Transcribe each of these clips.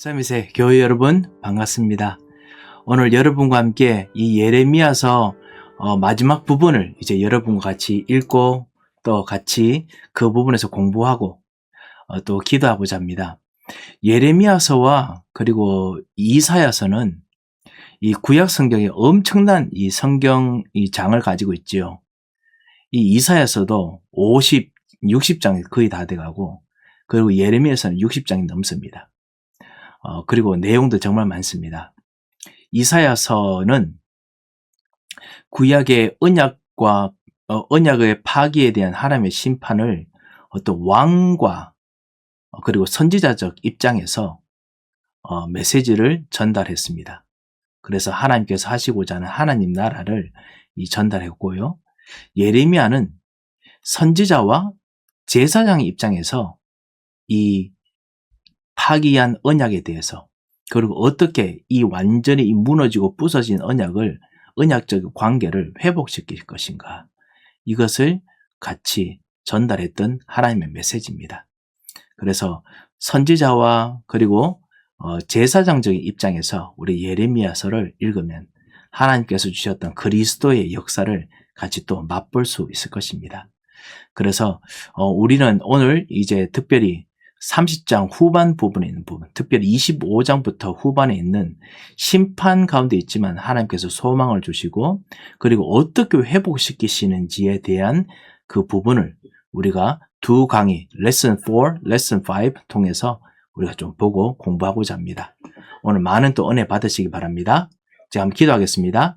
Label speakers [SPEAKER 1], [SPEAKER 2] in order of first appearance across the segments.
[SPEAKER 1] 서밋의 교회 여러분 반갑습니다. 오늘 여러분과 함께 이 예레미야서 마지막 부분을 이제 여러분과 같이 읽고 또 같이 그 부분에서 공부하고 또 기도하고자 합니다. 예레미야서와 그리고 이사야서는 이 구약 성경에 엄청난 이 성경 이 장을 가지고 있지요. 이 이사야서도 60장이 거의 다 돼가고 그리고 예레미야서는 60장이 넘습니다. 그리고 내용도 정말 많습니다. 이사야서는 구약의 언약과 언약의 파기에 대한 하나님의 심판을 어떤 왕과 그리고 선지자적 입장에서 메시지를 전달했습니다. 그래서 하나님께서 하시고자 하는 하나님 나라를 전달했고요. 예레미야는 선지자와 제사장의 입장에서 이 파기한 언약에 대해서 그리고 어떻게 이 완전히 무너지고 부서진 언약적 관계를 회복시킬 것인가, 이것을 같이 전달했던 하나님의 메시지입니다. 그래서 선지자와 그리고 제사장적인 입장에서 우리 예레미야서를 읽으면 하나님께서 주셨던 그리스도의 역사를 같이 또 맛볼 수 있을 것입니다. 그래서 우리는 오늘 이제 특별히 30장 후반 부분에 있는 부분, 특별히 25장부터 후반에 있는 심판 가운데 있지만 하나님께서 소망을 주시고 그리고 어떻게 회복시키시는지에 대한 그 부분을 우리가 두 강의, 레슨 4, 레슨 5 통해서 우리가 좀 보고 공부하고자 합니다. 오늘 많은 또 은혜 받으시기 바랍니다. 제가 한번 기도하겠습니다.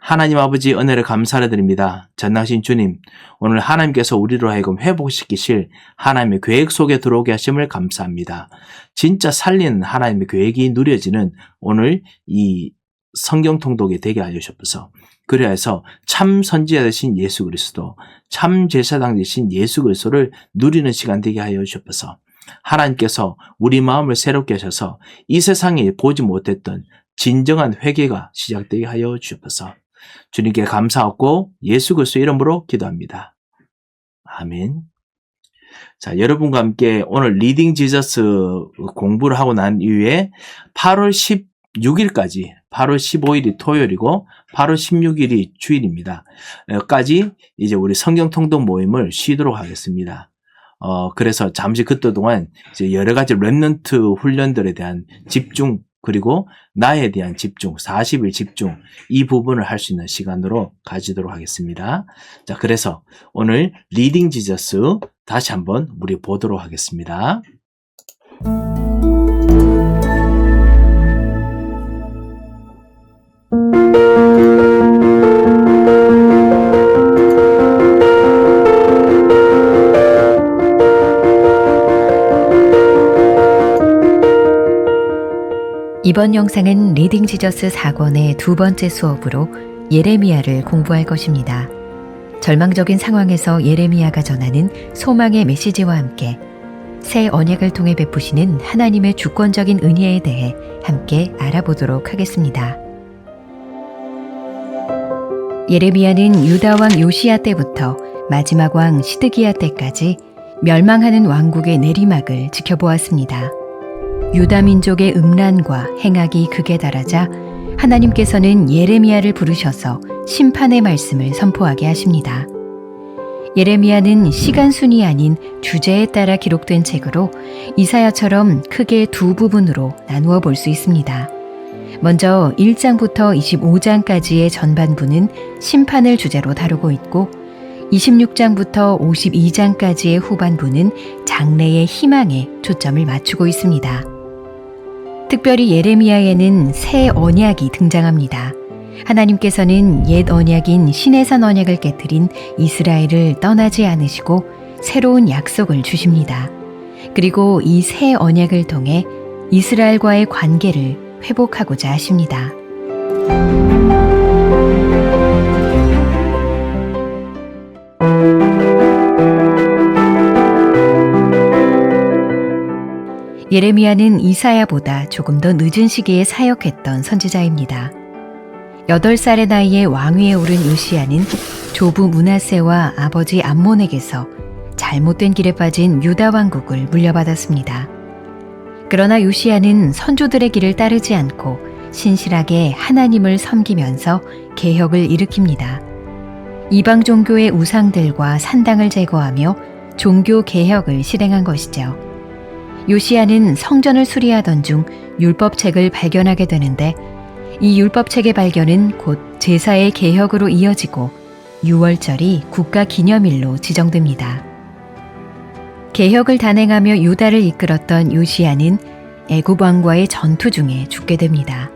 [SPEAKER 1] 하나님 아버지, 은혜를 감사를 드립니다. 전능하신 주님, 오늘 하나님께서 우리로 하여금 회복시키실 하나님의 계획 속에 들어오게 하심을 감사합니다. 진짜 살리는 하나님의 계획이 누려지는 오늘 이 성경 통독이 되게 하여 주옵소서. 그래야 해서 참 선지자 되신 예수 그리스도, 참 제사장 되신 예수 그리스도를 누리는 시간 되게 하여 주옵소서. 하나님께서 우리 마음을 새롭게 하셔서 이 세상에 보지 못했던 진정한 회개가 시작되게 하여 주옵소서. 주님께 감사하고 예수 그리스도 이름으로 기도합니다. 아멘. 자, 여러분과 함께 오늘 리딩 지저스 공부를 하고 난 이후에 8월 16일까지, 8월 15일이 토요일이고 8월 16일이 주일입니다. 까지 이제 우리 성경 통독 모임을 쉬도록 하겠습니다. 그래서 잠시 그때 동안 이제 여러 가지 렘넌트 훈련들에 대한 집중, 그리고 나에 대한 집중, 40일 집중, 이 부분을 할 수 있는 시간으로 가지도록 하겠습니다. 자, 그래서 오늘 리딩 지저스 다시 한번 우리 보도록 하겠습니다.
[SPEAKER 2] 이번 영상은 리딩 지저스 4권의 두 번째 수업으로 예레미야를 공부할 것입니다. 절망적인 상황에서 예레미야가 전하는 소망의 메시지와 함께 새 언약을 통해 베푸시는 하나님의 주권적인 은혜에 대해 함께 알아보도록 하겠습니다. 예레미야는 유다 왕 요시야 때부터 마지막 왕 시드기야 때까지 멸망하는 왕국의 내리막을 지켜보았습니다. 유다 민족의 음란과 행악이 극에 달하자 하나님께서는 예레미야를 부르셔서 심판의 말씀을 선포하게 하십니다. 예레미야는 시간순이 아닌 주제에 따라 기록된 책으로 이사야처럼 크게 두 부분으로 나누어 볼 수 있습니다. 먼저 1장부터 25장까지의 전반부는 심판을 주제로 다루고 있고 26장부터 52장까지의 후반부는 장래의 희망에 초점을 맞추고 있습니다. 특별히 예레미야에는 새 언약이 등장합니다. 하나님께서는 옛 언약인 시내산 언약을 깨뜨린 이스라엘을 떠나지 않으시고 새로운 약속을 주십니다. 그리고 이 새 언약을 통해 이스라엘과의 관계를 회복하고자 하십니다. 예레미야는 이사야보다 조금 더 늦은 시기에 사역했던 선지자입니다. 8살의 나이에 왕위에 오른 요시야는 조부 므낫세와 아버지 암몬에게서 잘못된 길에 빠진 유다 왕국을 물려받았습니다. 그러나 요시야는 선조들의 길을 따르지 않고 신실하게 하나님을 섬기면서 개혁을 일으킵니다. 이방 종교의 우상들과 산당을 제거하며 종교 개혁을 실행한 것이죠. 요시야는 성전을 수리하던 중 율법책을 발견하게 되는데 이 율법책의 발견은 곧 제사의 개혁으로 이어지고 6월절이 국가기념일로 지정됩니다. 개혁을 단행하며 유다를 이끌었던 요시야는 애굽 왕과의 전투 중에 죽게 됩니다.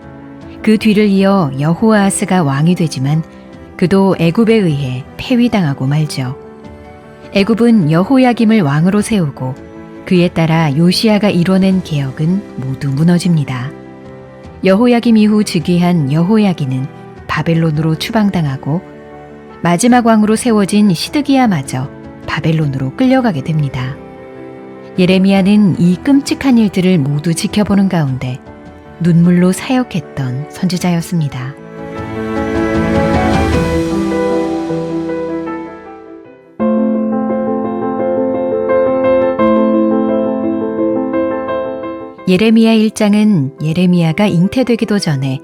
[SPEAKER 2] 그 뒤를 이어 여호아하스가 왕이 되지만 그도 애굽에 의해 폐위당하고 말죠. 애굽은 여호야김을 왕으로 세우고 그에 따라 요시야가 이뤄낸 개혁은 모두 무너집니다. 여호야김 이후 즉위한 여호야기는 바벨론으로 추방당하고 마지막 왕으로 세워진 시드기야마저 바벨론으로 끌려가게 됩니다. 예레미야는 이 끔찍한 일들을 모두 지켜보는 가운데 눈물로 사역했던 선지자였습니다. 예레미야 1장은 예레미야가 잉태되기도 전에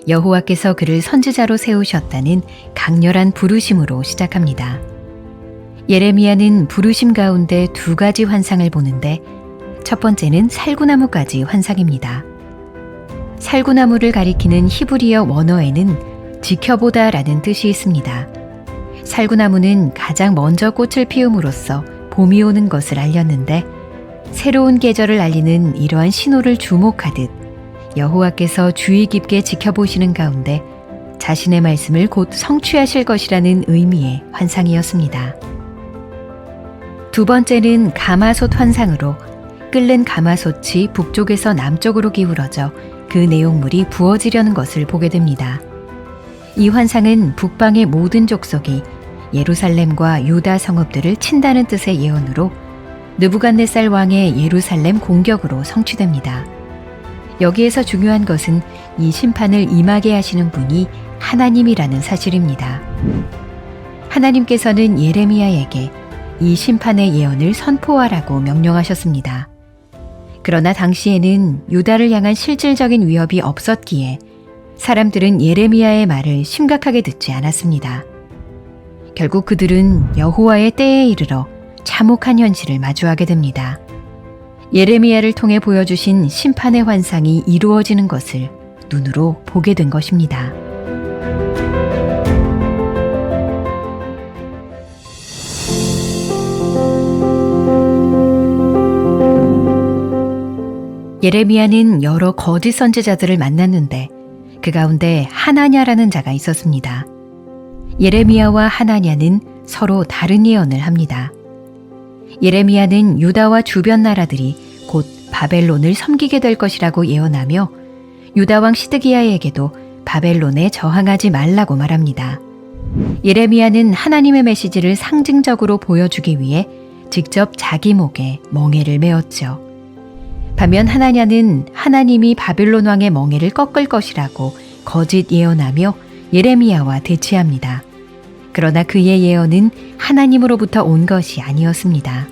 [SPEAKER 2] 여호와께서 그를 선지자로 세우셨다는 강렬한 부르심으로 시작합니다. 예레미야는 부르심 가운데 두 가지 환상을 보는데 첫 번째는 살구나무까지 환상입니다. 살구나무를 가리키는 히브리어 원어에는 지켜보다 라는 뜻이 있습니다. 살구나무는 가장 먼저 꽃을 피움으로써 봄이 오는 것을 알렸는데 새로운 계절을 알리는 이러한 신호를 주목하듯 여호와께서 주의 깊게 지켜보시는 가운데 자신의 말씀을 곧 성취하실 것이라는 의미의 환상이었습니다. 두 번째는 가마솥 환상으로 끓는 가마솥이 북쪽에서 남쪽으로 기울어져 그 내용물이 부어지려는 것을 보게 됩니다. 이 환상은 북방의 모든 족속이 예루살렘과 유다 성읍들을 친다는 뜻의 예언으로 느부갓네살 왕의 예루살렘 공격으로 성취됩니다. 여기에서 중요한 것은 이 심판을 임하게 하시는 분이 하나님이라는 사실입니다. 하나님께서는 예레미야에게 이 심판의 예언을 선포하라고 명령하셨습니다. 그러나 당시에는 유다를 향한 실질적인 위협이 없었기에 사람들은 예레미야의 말을 심각하게 듣지 않았습니다. 결국 그들은 여호와의 때에 이르러 참혹한 현실을 마주하게 됩니다. 예레미야를 통해 보여주신 심판의 환상이 이루어지는 것을 눈으로 보게 된 것입니다. 예레미야는 여러 거짓 선지자들을 만났는데 그 가운데 하나냐라는 자가 있었습니다. 예레미야와 하나냐는 서로 다른 예언을 합니다. 예레미야는 유다와 주변 나라들이 곧 바벨론을 섬기게 될 것이라고 예언하며 유다 왕 시드기야에게도 바벨론에 저항하지 말라고 말합니다. 예레미야는 하나님의 메시지를 상징적으로 보여주기 위해 직접 자기 목에 멍에를 메었죠. 반면 하나냐는 하나님이 바벨론 왕의 멍에를 꺾을 것이라고 거짓 예언하며 예레미야와 대치합니다. 그러나 그의 예언은 하나님으로부터 온 것이 아니었습니다.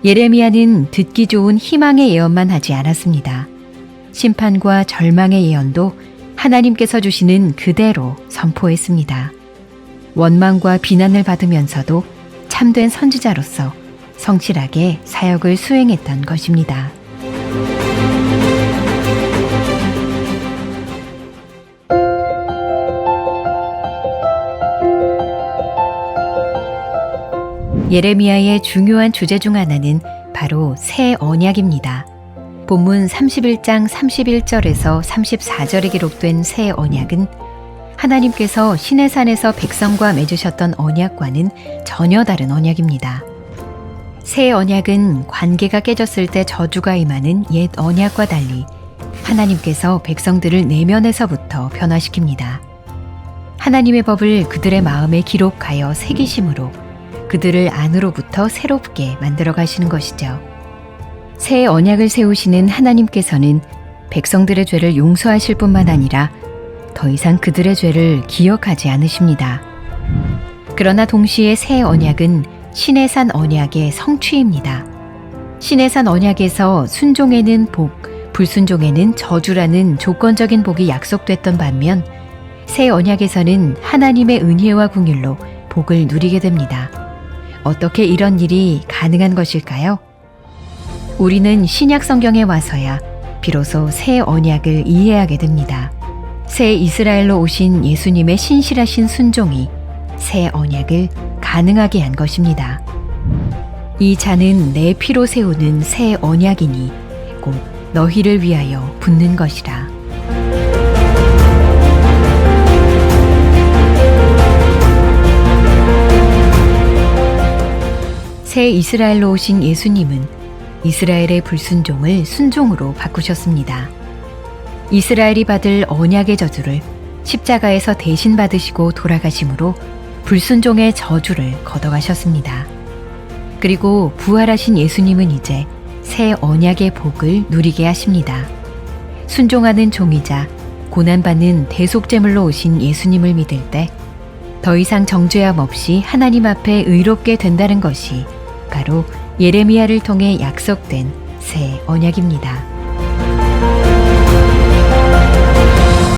[SPEAKER 2] 예레미야는 듣기 좋은 희망의 예언만 하지 않았습니다. 심판과 절망의 예언도 하나님께서 주시는 그대로 선포했습니다. 원망과 비난을 받으면서도 참된 선지자로서 성실하게 사역을 수행했던 것입니다. 예레미야의 중요한 주제 중 하나는 바로 새 언약입니다. 본문 31장 31절에서 34절에 기록된 새 언약은 하나님께서 시내산에서 백성과 맺으셨던 언약과는 전혀 다른 언약입니다. 새 언약은 관계가 깨졌을 때 저주가 임하는 옛 언약과 달리 하나님께서 백성들을 내면에서부터 변화시킵니다. 하나님의 법을 그들의 마음에 기록하여 새기심으로 그들을 안으로부터 새롭게 만들어 가시는 것이죠. 새 언약을 세우시는 하나님께서는 백성들의 죄를 용서하실 뿐만 아니라 더 이상 그들의 죄를 기억하지 않으십니다. 그러나 동시에 새 언약은 시내산 언약의 성취입니다. 시내산 언약에서 순종에는 복, 불순종에는 저주라는 조건적인 복이 약속됐던 반면 새 언약에서는 하나님의 은혜와 긍휼로 복을 누리게 됩니다. 어떻게 이런 일이 가능한 것일까요? 우리는 신약 성경에 와서야 비로소 새 언약을 이해하게 됩니다. 새 이스라엘로 오신 예수님의 신실하신 순종이 새 언약을 가능하게 한 것입니다. 이 잔은 내 피로 세우는 새 언약이니 곧 너희를 위하여 붓는 것이라. 새 이스라엘로 오신 예수님은 이스라엘의 불순종을 순종으로 바꾸셨습니다. 이스라엘이 받을 언약의 저주를 십자가에서 대신 받으시고 돌아가심으로 불순종의 저주를 걷어가셨습니다. 그리고 부활하신 예수님은 이제 새 언약의 복을 누리게 하십니다. 순종하는 종이자 고난받는 대속제물로 오신 예수님을 믿을 때 더 이상 정죄함 없이 하나님 앞에 의롭게 된다는 것이 바로 예레미야를 통해 약속된 새 언약입니다.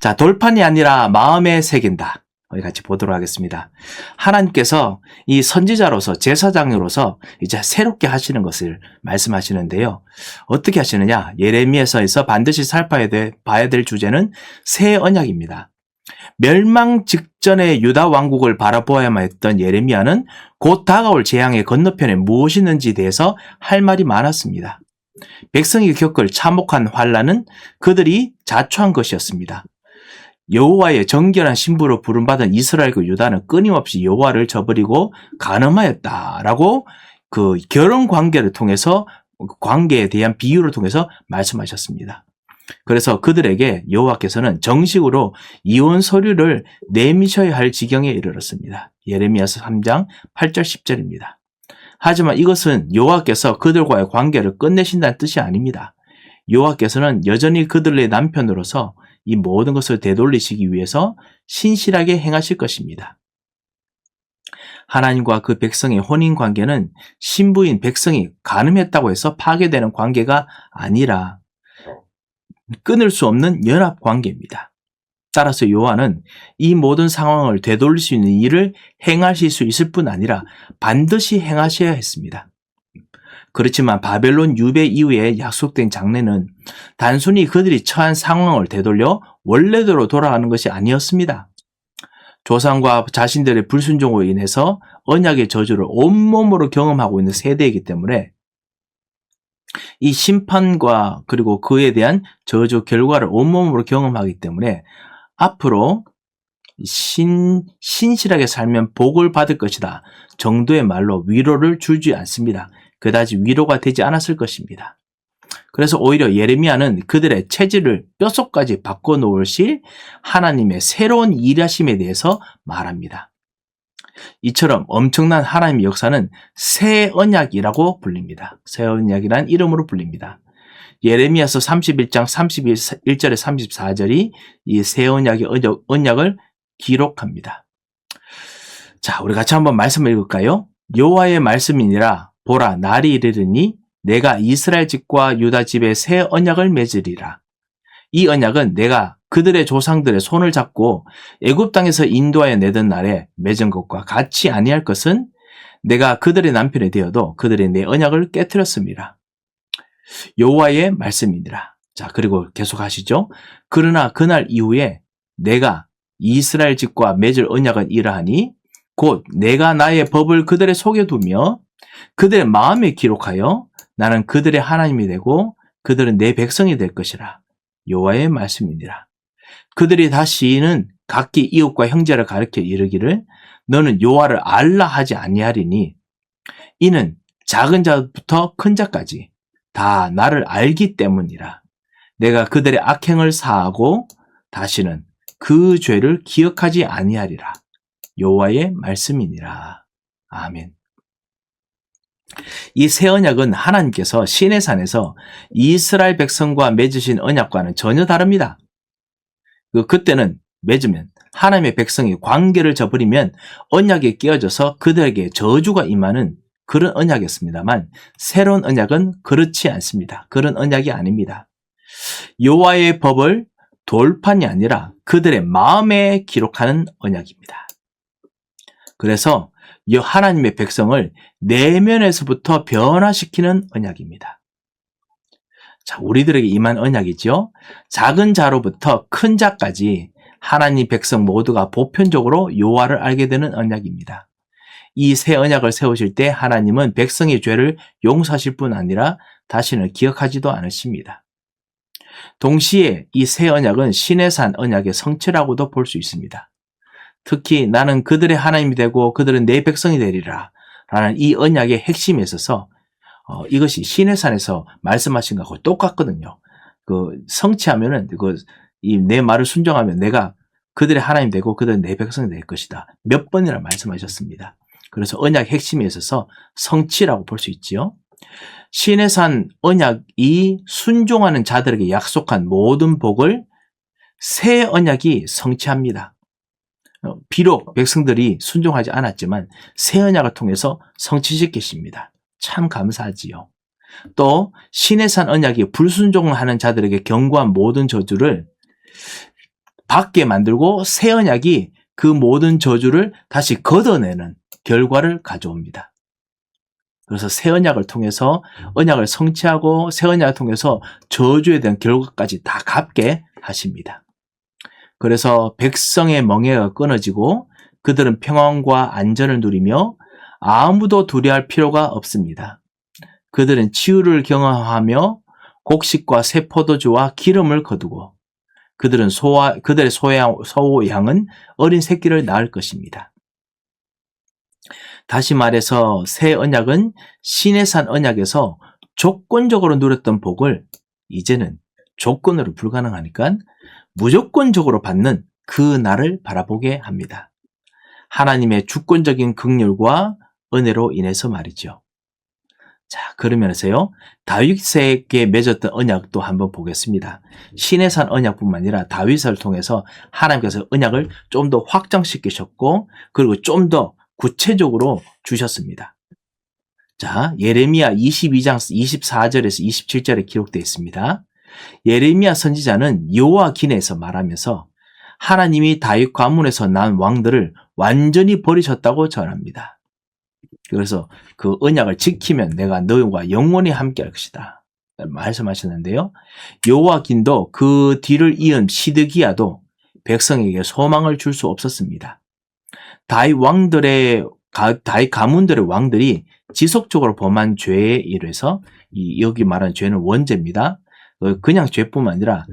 [SPEAKER 1] 자, 돌판이 아니라 마음에 새긴다. 우리 같이 보도록 하겠습니다. 하나님께서 이 선지자로서 제사장으로서 이제 새롭게 하시는 것을 말씀하시는데요. 어떻게 하시느냐? 예레미야서에서 반드시 살펴야 봐야 될 주제는 새 언약입니다. 멸망 직전의 유다 왕국을 바라보아야만 했던 예레미야는 곧 다가올 재앙의 건너편에 무엇이 있는지에 대해서 할 말이 많았습니다. 백성이 겪을 참혹한 환난은 그들이 자초한 것이었습니다. 여호와의 정결한 신부로 부름받은 이스라엘과 유다는 끊임없이 여호와를 저버리고 간음하였다라고 그 결혼 관계를 통해서 관계에 대한 비유를 통해서 말씀하셨습니다. 그래서 그들에게 여호와께서는 정식으로 이혼 서류를 내미셔야 할 지경에 이르렀습니다. 예레미야서 3장 8절 10절입니다. 하지만 이것은 여호와께서 그들과의 관계를 끝내신다는 뜻이 아닙니다. 여호와께서는 여전히 그들의 남편으로서 이 모든 것을 되돌리시기 위해서 신실하게 행하실 것입니다. 하나님과 그 백성의 혼인 관계는 신부인 백성이 간음했다고 해서 파괴되는 관계가 아니라 끊을 수 없는 연합 관계입니다. 따라서 여호와는 이 모든 상황을 되돌릴 수 있는 일을 행하실 수 있을 뿐 아니라 반드시 행하셔야 했습니다. 그렇지만 바벨론 유배 이후에 약속된 장래는 단순히 그들이 처한 상황을 되돌려 원래대로 돌아가는 것이 아니었습니다. 조상과 자신들의 불순종으로 인해서 언약의 저주를 온몸으로 경험하고 있는 세대이기 때문에 이 심판과 그리고 그에 대한 저주 결과를 온몸으로 경험하기 때문에 앞으로 신실하게 살면 복을 받을 것이다 정도의 말로 위로를 주지 않습니다. 그다지 위로가 되지 않았을 것입니다. 그래서 오히려 예레미야는 그들의 체질을 뼛속까지 바꿔놓으실 하나님의 새로운 일하심에 대해서 말합니다. 이처럼 엄청난 하나님의 역사는 새 언약이라고 불립니다. 새 언약이라는 이름으로 불립니다. 예레미야서 31장 31절에 34절이 이 새 언약의 언약을 기록합니다. 자, 우리 같이 한번 말씀을 읽을까요? 여호와의 말씀이니라 보라 날이 이르리니 내가 이스라엘 집과 유다 집에 새 언약을 맺으리라. 이 언약은 내가 그들의 조상들의 손을 잡고 애굽 땅에서 인도하여 내던 날에 맺은 것과 같이 아니할 것은 내가 그들의 남편이 되어도 그들의 내 언약을 깨뜨렸습니다. 여호와의 말씀이니라. 자, 그리고 계속하시죠. 그러나 그날 이후에 내가 이스라엘 집과 맺을 언약은 이러하니 곧 내가 나의 법을 그들의 속에 두며 그들의 마음에 기록하여 나는 그들의 하나님이 되고 그들은 내 백성이 될 것이라. 여호와의 말씀이니라. 그들이 다시는 각기 이웃과 형제를 가르쳐 이르기를 너는 여호와를 알라 하지 아니하리니 이는 작은 자부터 큰 자까지 다 나를 알기 때문이라. 내가 그들의 악행을 사하고 다시는 그 죄를 기억하지 아니하리라. 여호와의 말씀이니라. 아멘. 이 새 언약은 하나님께서 시내산에서 이스라엘 백성과 맺으신 언약과는 전혀 다릅니다. 그때는 맺으면 하나님의 백성이 관계를 저버리면 언약에 끼어져서 그들에게 저주가 임하는 그런 언약이었습니다만 새로운 언약은 그렇지 않습니다. 그런 언약이 아닙니다. 여호와의 법을 돌판이 아니라 그들의 마음에 기록하는 언약입니다. 그래서 하나님의 백성을 내면에서부터 변화시키는 언약입니다. 자, 우리들에게 임한 언약이죠. 작은 자로부터 큰 자까지 하나님 백성 모두가 보편적으로 여호와를 알게 되는 언약입니다. 이 새 언약을 세우실 때 하나님은 백성의 죄를 용서하실 뿐 아니라 다시는 기억하지도 않으십니다. 동시에 이 새 언약은 시내산 언약의 성취라고도 볼 수 있습니다. 특히 나는 그들의 하나님이 되고 그들은 내 백성이 되리라 라는 이 언약의 핵심에 있어서 이것이 시내산에서 말씀하신 것하고 똑같거든요. 성취하면은 내 말을 순종하면 내가 그들의 하나님 되고 그들은 내 백성이 될 것이다. 몇 번이나 말씀하셨습니다. 그래서 언약 핵심에 있어서 성취라고 볼 수 있지요. 시내산 언약이 순종하는 자들에게 약속한 모든 복을 새 언약이 성취합니다. 비록 백성들이 순종하지 않았지만 새 언약을 통해서 성취시키십니다. 참 감사하지요. 또 시내산 언약이 불순종하는 자들에게 경고한 모든 저주를 받게 만들고 새 언약이 그 모든 저주를 다시 걷어내는 결과를 가져옵니다. 그래서 새 언약을 통해서 언약을 성취하고 새 언약을 통해서 저주에 대한 결과까지 다 갚게 하십니다. 그래서 백성의 멍에가 끊어지고 그들은 평안과 안전을 누리며 아무도 두려워할 필요가 없습니다. 그들은 치유를 경험하며 곡식과 새 포도주와 기름을 거두고 그들의 소양은 어린 새끼를 낳을 것입니다. 다시 말해서 새 언약은 시내산 언약에서 조건적으로 누렸던 복을 이제는 조건으로 불가능하니까 무조건적으로 받는 그 날을 바라보게 합니다. 하나님의 주권적인 긍휼과 은혜로 인해서 말이죠. 자, 그러면서요, 다윗에게 맺었던 언약도 한번 보겠습니다. 시내산 언약뿐만 아니라 다윗을 통해서 하나님께서 언약을 좀 더 확장시키셨고, 그리고 좀 더 구체적으로 주셨습니다. 자, 예레미야 22장 24절에서 27절에 기록되어 있습니다. 예레미야 선지자는 여호와 기내에서 말하면서 하나님이 다윗 가문에서 난 왕들을 완전히 버리셨다고 전합니다. 그래서 그 언약을 지키면 내가 너희와 영원히 함께할 것이다 말씀하셨는데요. 여호와긴도 그 뒤를 이은 시드기야도 백성에게 소망을 줄 수 없었습니다. 다윗 가문들의 왕들이 지속적으로 범한 죄에 의해서 여기 말하는 죄는 원죄입니다. 그냥 죄뿐만 아니라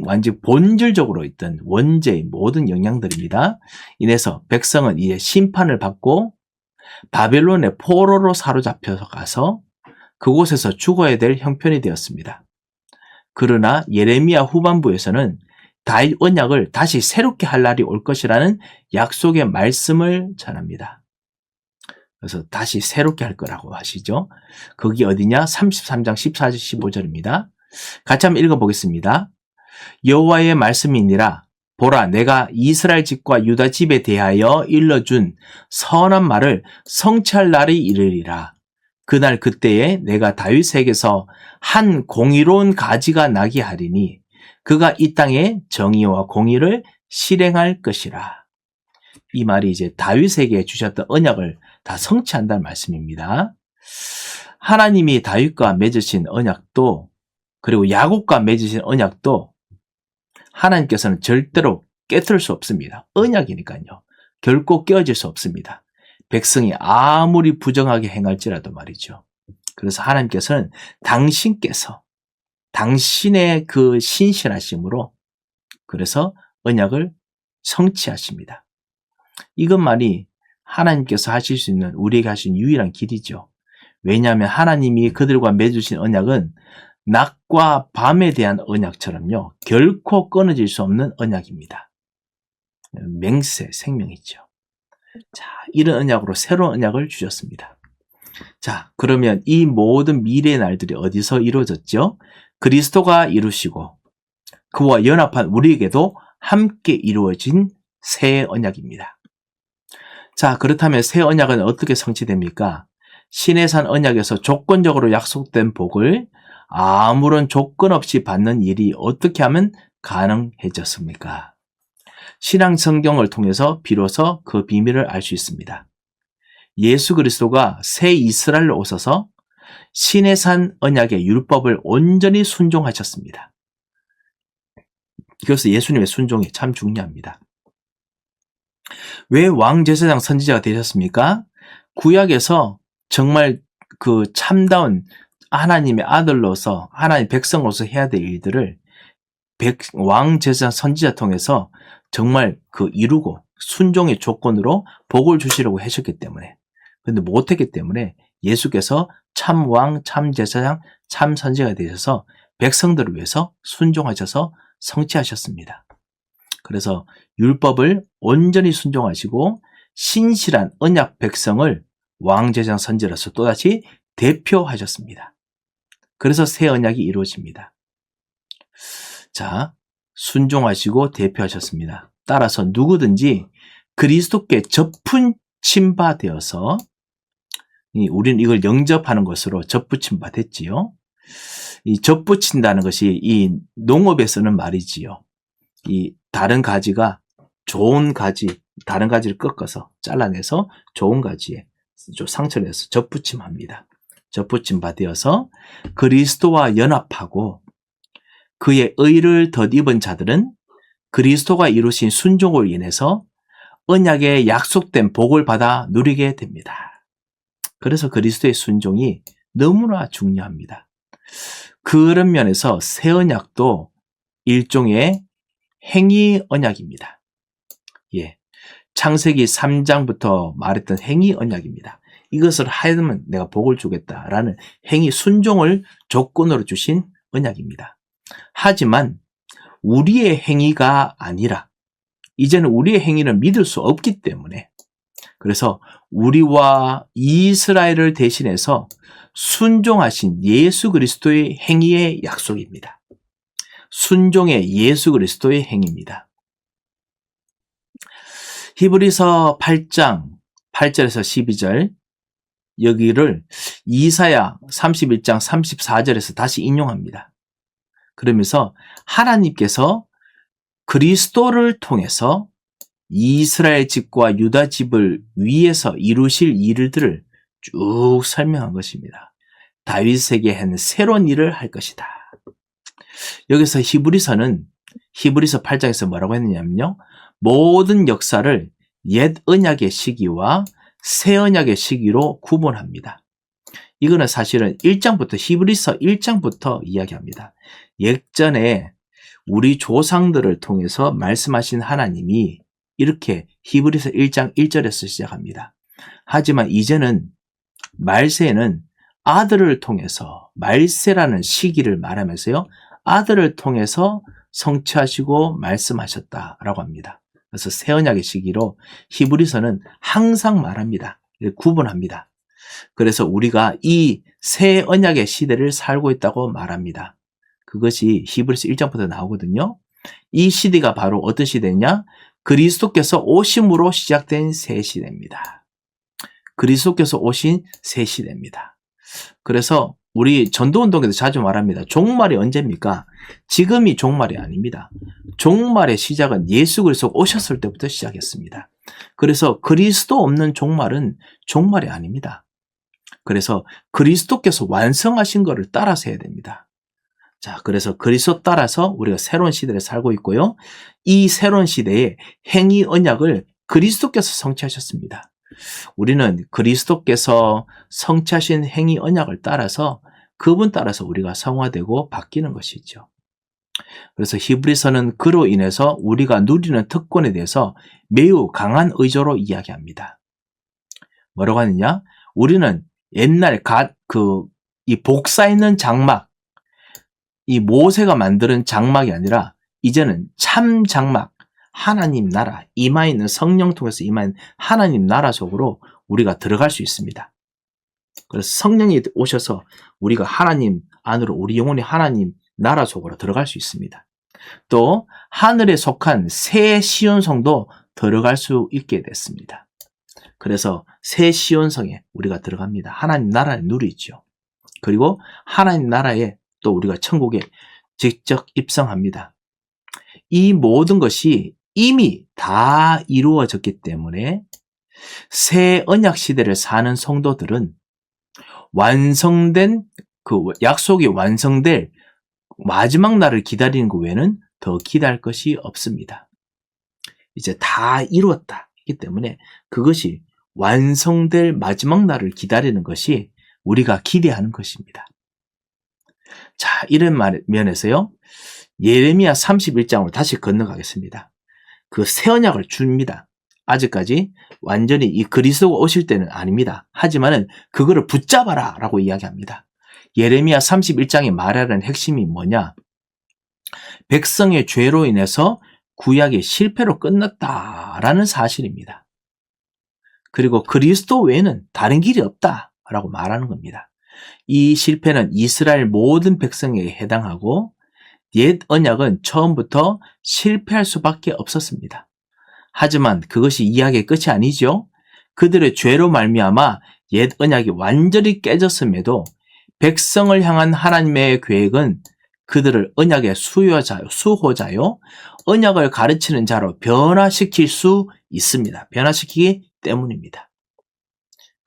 [SPEAKER 1] 완전 본질적으로 있던 원죄의 모든 영향들입니다. 인해서 백성은 이제 심판을 받고 바벨론의 포로로 사로잡혀서 가서 그곳에서 죽어야 될 형편이 되었습니다. 그러나 예레미야 후반부에서는 다윗 언약을 다시 새롭게 할 날이 올 것이라는 약속의 말씀을 전합니다. 그래서 다시 새롭게 할 거라고 하시죠. 거기 어디냐? 33장 14절 15절입니다. 같이 한번 읽어보겠습니다. 여호와의 말씀이니라. 보라, 내가 이스라엘 집과 유다 집에 대하여 일러준 선한 말을 성취할 날이 이르리라. 그날 그때에 내가 다윗에게서 한 공의로운 가지가 나게 하리니 그가 이 땅에 정의와 공의를 실행할 것이라. 이 말이 이제 다윗에게 주셨던 언약을 다 성취한다는 말씀입니다. 하나님이 다윗과 맺으신 언약도 그리고 야곱과 맺으신 언약도 하나님께서는 절대로 깨뜨릴 수 없습니다. 언약이니까요. 결코 깨어질 수 없습니다. 백성이 아무리 부정하게 행할지라도 말이죠. 그래서 하나님께서는 당신의 그 신실하심으로 그래서 언약을 성취하십니다. 이것만이 하나님께서 하실 수 있는 우리에게 하신 유일한 길이죠. 왜냐하면 하나님이 그들과 맺으신 언약은 낮과 밤에 대한 언약처럼요. 결코 끊어질 수 없는 언약입니다. 맹세, 생명이죠. 자, 이런 언약으로 새로운 언약을 주셨습니다. 자, 그러면 이 모든 미래의 날들이 어디서 이루어졌죠? 그리스도가 이루시고 그와 연합한 우리에게도 함께 이루어진 새 언약입니다. 자, 그렇다면 새 언약은 어떻게 성취됩니까? 시내산 언약에서 조건적으로 약속된 복을 아무런 조건 없이 받는 일이 어떻게 하면 가능해졌습니까? 신앙 성경을 통해서 비로소 그 비밀을 알 수 있습니다. 예수 그리스도가 새 이스라엘로 오셔서 시내산 언약의 율법을 온전히 순종하셨습니다. 그래서 예수님의 순종이 참 중요합니다. 왜 왕제사장 선지자가 되셨습니까? 구약에서 정말 그 참다운 하나님의 아들로서 하나님의 백성으로서 해야 될 일들을 왕제사장 선지자 통해서 정말 그 이루고 순종의 조건으로 복을 주시려고 하셨기 때문에, 근데 못했기 때문에 예수께서 참왕, 참제사장, 참선지자가 되셔서 백성들을 위해서 순종하셔서 성취하셨습니다. 그래서 율법을 온전히 순종하시고 신실한 언약 백성을 왕제사장 선지자로서 또다시 대표하셨습니다. 그래서 새 언약이 이루어집니다. 자, 순종하시고 대표하셨습니다. 따라서 누구든지 그리스도께 접붙임 바 되어서, 우리는 이걸 영접하는 것으로 접붙임 바 됐지요. 이 접붙인다는 것이 이 농업에 쓰는 말이지요. 이 다른 가지가 좋은 가지, 다른 가지를 꺾어서 잘라내서 좋은 가지에 상처를 내서 접붙임합니다. 접붙임 바 되어서 그리스도와 연합하고 그의 의를 덧입은 자들은 그리스도가 이루신 순종으로 인해서 언약의 약속된 복을 받아 누리게 됩니다. 그래서 그리스도의 순종이 너무나 중요합니다. 그런 면에서 새 언약도 일종의 행위 언약입니다. 예, 창세기 3장부터 말했던 행위 언약입니다. 이것을 하면 내가 복을 주겠다라는 행위 순종을 조건으로 주신 언약입니다. 하지만 우리의 행위가 아니라 이제는 우리의 행위를 믿을 수 없기 때문에, 그래서 우리와 이스라엘을 대신해서 순종하신 예수 그리스도의 행위의 약속입니다. 순종의 예수 그리스도의 행위입니다. 히브리서 8장 8절에서 12절, 여기를 이사야 31장 34절에서 다시 인용합니다. 그러면서 하나님께서 그리스도를 통해서 이스라엘 집과 유다 집을 위해서 이루실 일들을 쭉 설명한 것입니다. 다윗에게 한 새로운 일을 할 것이다. 여기서 히브리서 8장에서 뭐라고 했느냐면요, 모든 역사를 옛 언약의 시기와 새 언약의 시기로 구분합니다. 이거는 사실은 히브리서 1장부터 이야기합니다. 예전에 우리 조상들을 통해서 말씀하신 하나님이 이렇게 히브리서 1장 1절에서 시작합니다. 하지만 이제는 말세에는 아들을 통해서, 말세라는 시기를 말하면서요, 아들을 통해서 성취하시고 말씀하셨다라고 합니다. 그래서 새 언약의 시기로 히브리서는 항상 말합니다. 구분합니다. 그래서 우리가 이 새 언약의 시대를 살고 있다고 말합니다. 그것이 히브리서 1장부터 나오거든요. 이 시대가 바로 어떤 시대냐? 그리스도께서 오심으로 시작된 새 시대입니다. 그리스도께서 오신 새 시대입니다. 그래서 우리 전도운동에서 자주 말합니다. 종말이 언제입니까? 지금이 종말이 아닙니다. 종말의 시작은 예수 그리스도 오셨을 때부터 시작했습니다. 그래서 그리스도 없는 종말은 종말이 아닙니다. 그래서 그리스도께서 완성하신 것을 따라서 해야 됩니다. 자, 그래서 그리스도 따라서 우리가 새로운 시대를 살고 있고요. 이 새로운 시대에 행위 언약을 그리스도께서 성취하셨습니다. 우리는 그리스도께서 성취하신 행위 언약을 따라서, 그분 따라서 우리가 성화되고 바뀌는 것이죠. 그래서 히브리서는 그로 인해서 우리가 누리는 특권에 대해서 매우 강한 의조로 이야기합니다. 뭐라고 하느냐? 우리는 옛날 이 복사 있는 장막, 이 모세가 만드는 장막이 아니라 이제는 참 장막, 하나님 나라, 임하에 있는 성령 통해서 임하는 하나님 나라 속으로 우리가 들어갈 수 있습니다. 그래서 성령이 오셔서 우리가 하나님 안으로, 우리 영혼이 하나님 나라 속으로 들어갈 수 있습니다. 또 하늘에 속한 새 시온성도 들어갈 수 있게 됐습니다. 그래서 새 시온성에 우리가 들어갑니다. 하나님 나라에 누리죠. 그리고 하나님 나라에 또 우리가 천국에 직접 입성합니다. 이 모든 것이 이미 다 이루어졌기 때문에 새 언약 시대를 사는 성도들은 완성된 그 약속이 완성될 마지막 날을 기다리는 것 외에는 더 기다릴 것이 없습니다. 이제 다 이루었다. 이기 때문에 그것이 완성될 마지막 날을 기다리는 것이 우리가 기대하는 것입니다. 자, 이런 면에서요. 예레미야 31장으로 다시 건너가겠습니다. 그 새 언약을 줍니다. 아직까지 완전히 이 그리스도가 오실 때는 아닙니다. 하지만은 그거를 붙잡아라 라고 이야기합니다. 예레미야 31장에 말하는 핵심이 뭐냐? 백성의 죄로 인해서 구약이 실패로 끝났다라는 사실입니다. 그리고 그리스도 외에는 다른 길이 없다라고 말하는 겁니다. 이 실패는 이스라엘 모든 백성에게 해당하고 옛 언약은 처음부터 실패할 수밖에 없었습니다. 하지만 그것이 이야기의 끝이 아니죠. 그들의 죄로 말미암아 옛 언약이 완전히 깨졌음에도 백성을 향한 하나님의 계획은 그들을 언약의 수호자요, 언약을 가르치는 자로 변화시킬 수 있습니다. 변화시키기 때문입니다.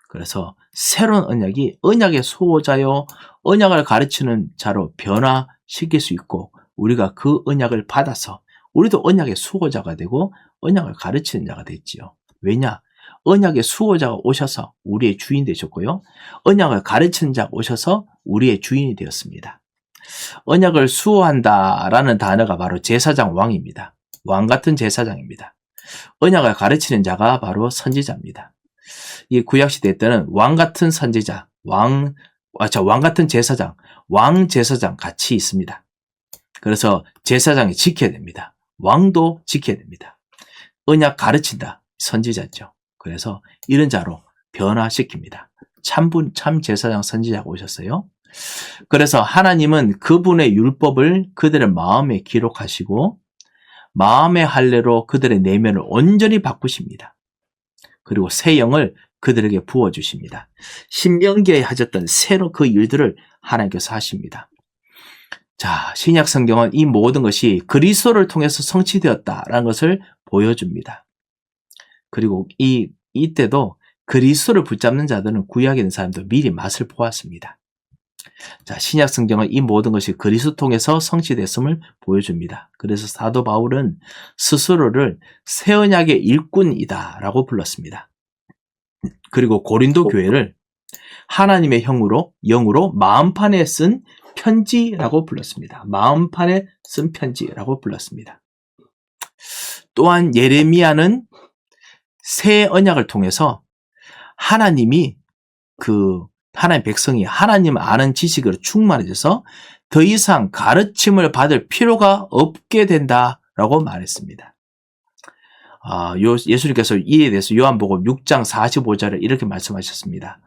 [SPEAKER 1] 그래서 새로운 언약이 언약의 수호자요, 언약을 가르치는 자로 변화시킬 수 있고 우리가 그 언약을 받아서 우리도 언약의 수호자가 되고 언약을 가르치는 자가 됐지요. 왜냐? 언약의 수호자가 오셔서 우리의 주인 되셨고요. 언약을 가르치는 자가 오셔서 우리의 주인이 되었습니다. 언약을 수호한다라는 단어가 바로 제사장 왕입니다. 왕 같은 제사장입니다. 언약을 가르치는 자가 바로 선지자입니다. 이 구약시대 때는 왕 같은 선지자, 왕 같은 제사장, 왕 제사장 같이 있습니다. 그래서 제사장이 지켜야 됩니다. 왕도 지켜야 됩니다. 언약 가르친다, 선지자죠. 그래서 이런 자로 변화시킵니다. 참 제사장 선지자가 오셨어요. 그래서 하나님은 그분의 율법을 그들의 마음에 기록하시고 마음의 할례로 그들의 내면을 온전히 바꾸십니다. 그리고 새 영을 그들에게 부어주십니다. 신명기에 하셨던 새로 그 일들을 하나님께서 하십니다. 자, 신약 성경은 이 모든 것이 그리스도를 통해서 성취되었다라는 것을 보여줍니다. 그리고 이때도 그리스도를 붙잡는 자들은 구약에 있는 사람도 미리 맛을 보았습니다. 자, 신약 성경은 이 모든 것이 그리스도 통해서 성취됐음을 보여줍니다. 그래서 사도 바울은 스스로를 새 언약의 일꾼이다라고 불렀습니다. 그리고 고린도 교회를 하나님의 영으로 마음판에 쓴 편지라고 불렀습니다. 마음판에 쓴 편지라고 불렀습니다. 또한 예레미야는 새 언약을 통해서 하나님의 백성이 하나님 아는 지식으로 충만해져서 더 이상 가르침을 받을 필요가 없게 된다라고 말했습니다. 예수님께서 이에 대해서 요한복음 6장 45절에 이렇게 말씀하셨습니다.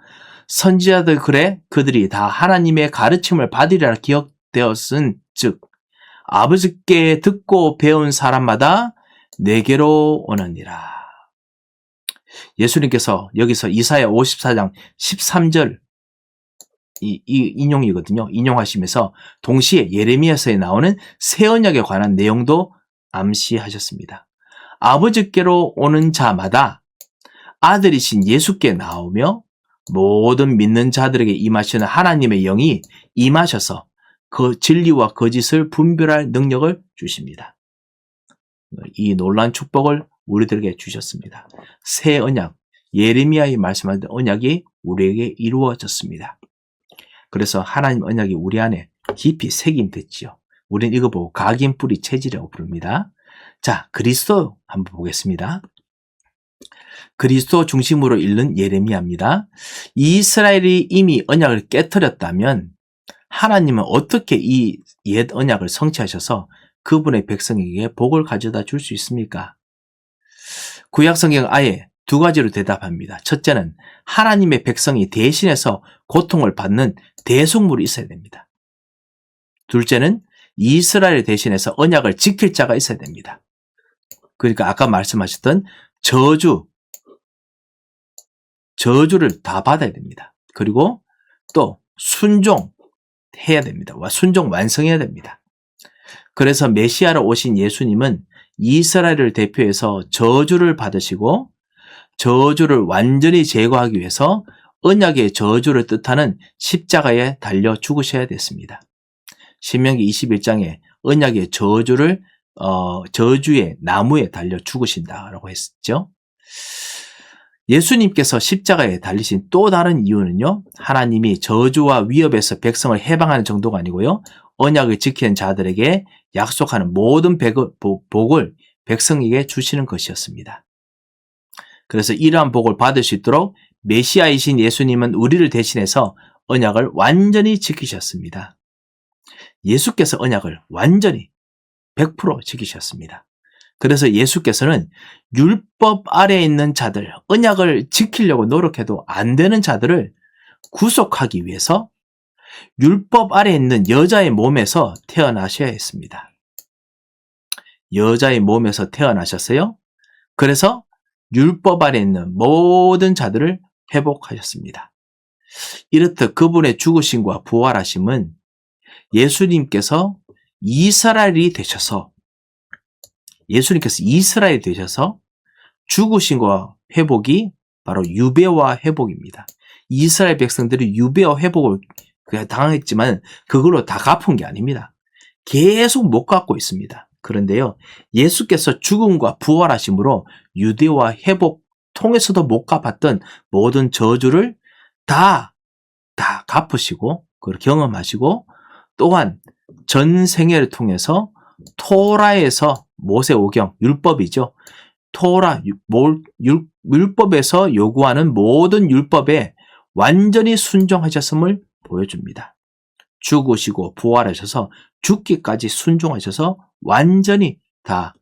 [SPEAKER 1] 선지자들 글에 그들이 다 하나님의 가르침을 받으리라 기억되었은 즉 아버지께 듣고 배운 사람마다 내게로 오느니라. 예수님께서 여기서 이사야 54장 13절 이 인용이거든요. 인용하시면서 동시에 예레미야서에 나오는 새 언약에 관한 내용도 암시하셨습니다. 아버지께로 오는 자마다 아들이신 예수께 나오며 모든 믿는 자들에게 임하시는 하나님의 영이 임하셔서 그 진리와 거짓을 분별할 능력을 주십니다. 이 놀라운 축복을 우리들에게 주셨습니다. 새 언약, 예레미야의 말씀하신 언약이 우리에게 이루어졌습니다. 그래서 하나님 언약이 우리 안에 깊이 새김됐지요. 우리는 이거 보고 각인 뿌리 체질이라고 부릅니다. 자, 그리스도 한번 보겠습니다. 그리스도 중심으로 읽는 예레미야입니다. 이스라엘이 이미 언약을 깨뜨렸다면 하나님은 어떻게 이 옛 언약을 성취하셔서 그분의 백성에게 복을 가져다 줄 수 있습니까? 구약 성경은 아예 두 가지로 대답합니다. 첫째는 하나님의 백성이 대신해서 고통을 받는 대속물이 있어야 됩니다. 둘째는 이스라엘 대신해서 언약을 지킬 자가 있어야 됩니다. 그러니까 아까 말씀하셨던 저주, 저주를 다 받아야 됩니다. 그리고 또 순종해야 됩니다. 순종 완성해야 됩니다. 그래서 메시아로 오신 예수님은 이스라엘을 대표해서 저주를 받으시고 저주를 완전히 제거하기 위해서 언약의 저주를 뜻하는 십자가에 달려 죽으셔야 됐습니다. 신명기 21장에 언약의 저주의 나무에 달려 죽으신다라고 했죠. 예수님께서 십자가에 달리신 또 다른 이유는요, 하나님이 저주와 위협에서 백성을 해방하는 정도가 아니고요, 언약을 지키는 자들에게 약속하는 모든 복을 백성에게 주시는 것이었습니다. 그래서 이러한 복을 받을 수 있도록 메시아이신 예수님은 우리를 대신해서 언약을 완전히 지키셨습니다. 예수께서 언약을 완전히 100% 지키셨습니다. 그래서 예수께서는 율법 아래에 있는 자들, 언약을 지키려고 노력해도 안 되는 자들을 구속하기 위해서 율법 아래에 있는 여자의 몸에서 태어나셔야 했습니다. 여자의 몸에서 태어나셨어요. 그래서 율법 아래에 있는 모든 자들을 회복하셨습니다. 이렇듯 그분의 죽으심과 부활하심은 예수님께서 이스라엘이 되셔서 죽으심과 회복이 바로 유배와 회복입니다. 이스라엘 백성들이 유배와 회복을 당했지만 그걸로 다 갚은 게 아닙니다. 계속 못 갚고 있습니다. 그런데요, 예수께서 죽음과 부활하심으로 유대와 회복 통해서도 못 갚았던 모든 저주를 다 갚으시고 그걸 경험하시고, 또한 전 생애를 통해서 토라에서 모세오경, 율법이죠. 율법에서 요구하는 모든 율법에 완전히 순종하셨음을 보여줍니다. 죽으시고 부활하셔서 죽기까지 순종하셔서 완전히 다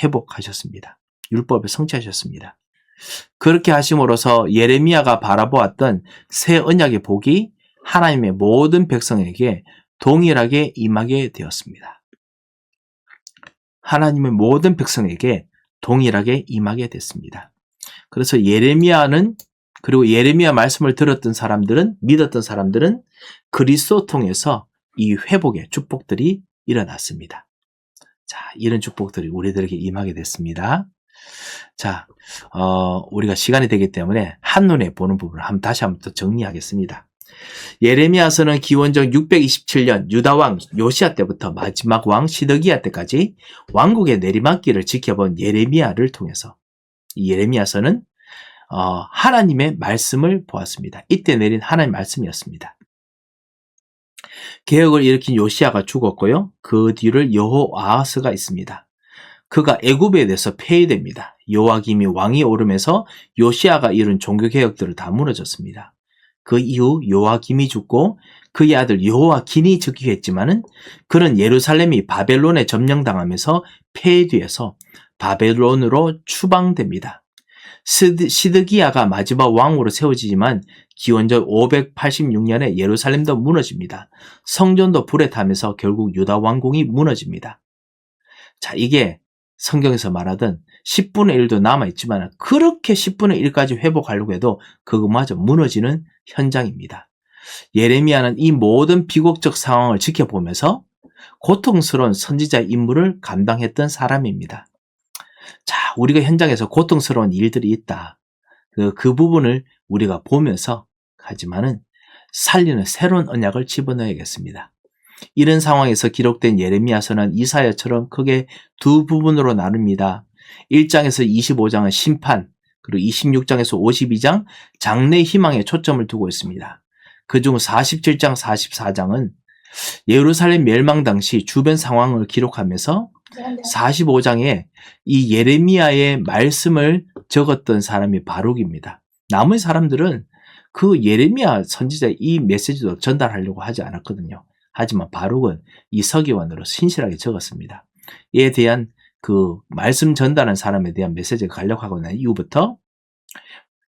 [SPEAKER 1] 회복하셨습니다. 율법을 성취하셨습니다. 그렇게 하심으로써 예레미야가 바라보았던 새 언약의 복이 하나님의 모든 백성에게 동일하게 임하게 되었습니다. 하나님의 모든 백성에게 동일하게 임하게 됐습니다. 그래서 그리고 예레미야 말씀을 들었던 사람들은, 믿었던 사람들은 그리스도 통해서 이 회복의 축복들이 일어났습니다. 자, 이런 축복들이 우리들에게 임하게 됐습니다. 자, 우리가 시간이 되기 때문에 한눈에 보는 부분을 다시 한번 더 정리하겠습니다. 예레미야서는 기원전 627년 유다왕 요시야 때부터 마지막 왕 시드기야 때까지 왕국의 내리막길을 지켜본 예레미야를 통해서, 이 예레미야서는 하나님의 말씀을 보았습니다. 이때 내린 하나님의 말씀이었습니다. 개혁을 일으킨 요시야가 죽었고요, 그 뒤를 여호아하스가 있습니다. 그가 애굽에 대해서 폐위됩니다. 요아김이 왕이 오르면서 요시야가 이룬 종교개혁들을 다 무너졌습니다. 그 이후 요아김이 죽고 그의 아들 여호야긴이 즉위했지만은 했지만은 그는 예루살렘이 바벨론에 점령당하면서 폐위되어서 바벨론으로 추방됩니다. 시드기야가 마지막 왕으로 세워지지만 기원전 586년에 예루살렘도 무너집니다. 성전도 불에 타면서 결국 유다 왕궁이 무너집니다. 자, 이게 성경에서 말하던 10분의 1도 남아있지만 그렇게 10분의 1까지 회복하려고 해도 그것마저 무너지는 현장입니다. 예레미야는 이 모든 비극적 상황을 지켜보면서 고통스러운 선지자의 임무를 감당했던 사람입니다. 자, 우리가 현장에서 고통스러운 일들이 있다. 그 부분을 우리가 보면서 하지만은 살리는 새로운 언약을 집어넣어야겠습니다. 이런 상황에서 기록된 예레미야서는 이사야처럼 크게 두 부분으로 나눕니다. 1장에서 25장은 심판, 그리고 26장에서 52장 장래의 희망에 초점을 두고 있습니다. 그중 47장, 44장은 예루살렘 멸망 당시 주변 상황을 기록하면서 45장에 이 예레미야의 말씀을 적었던 사람이 바룩입니다. 남은 사람들은 그 예레미야 선지자의 이 메시지도 전달하려고 하지 않았거든요. 하지만 바룩은 이 서기관으로 신실하게 적었습니다. 이에 대한 그 말씀 전달한 사람에 대한 메시지가 간략하고 난 이후부터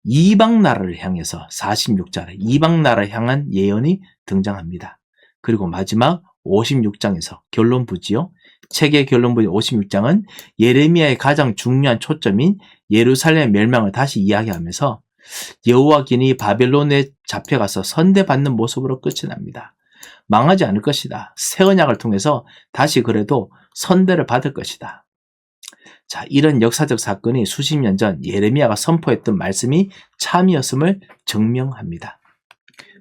[SPEAKER 1] 이방 나라를 향해서 46장에 이방 나라를 향한 예언이 등장합니다. 그리고 마지막 56장에서 결론부지요. 책의 결론부지 56장은 예레미야의 가장 중요한 초점인 예루살렘 멸망을 다시 이야기하면서 여호와긴이 바벨론에 잡혀가서 선대받는 모습으로 끝이 납니다. 망하지 않을 것이다. 새 언약을 통해서 다시 그래도 선대를 받을 것이다. 자, 이런 역사적 사건이 수십 년 전 예레미야가 선포했던 말씀이 참이었음을 증명합니다.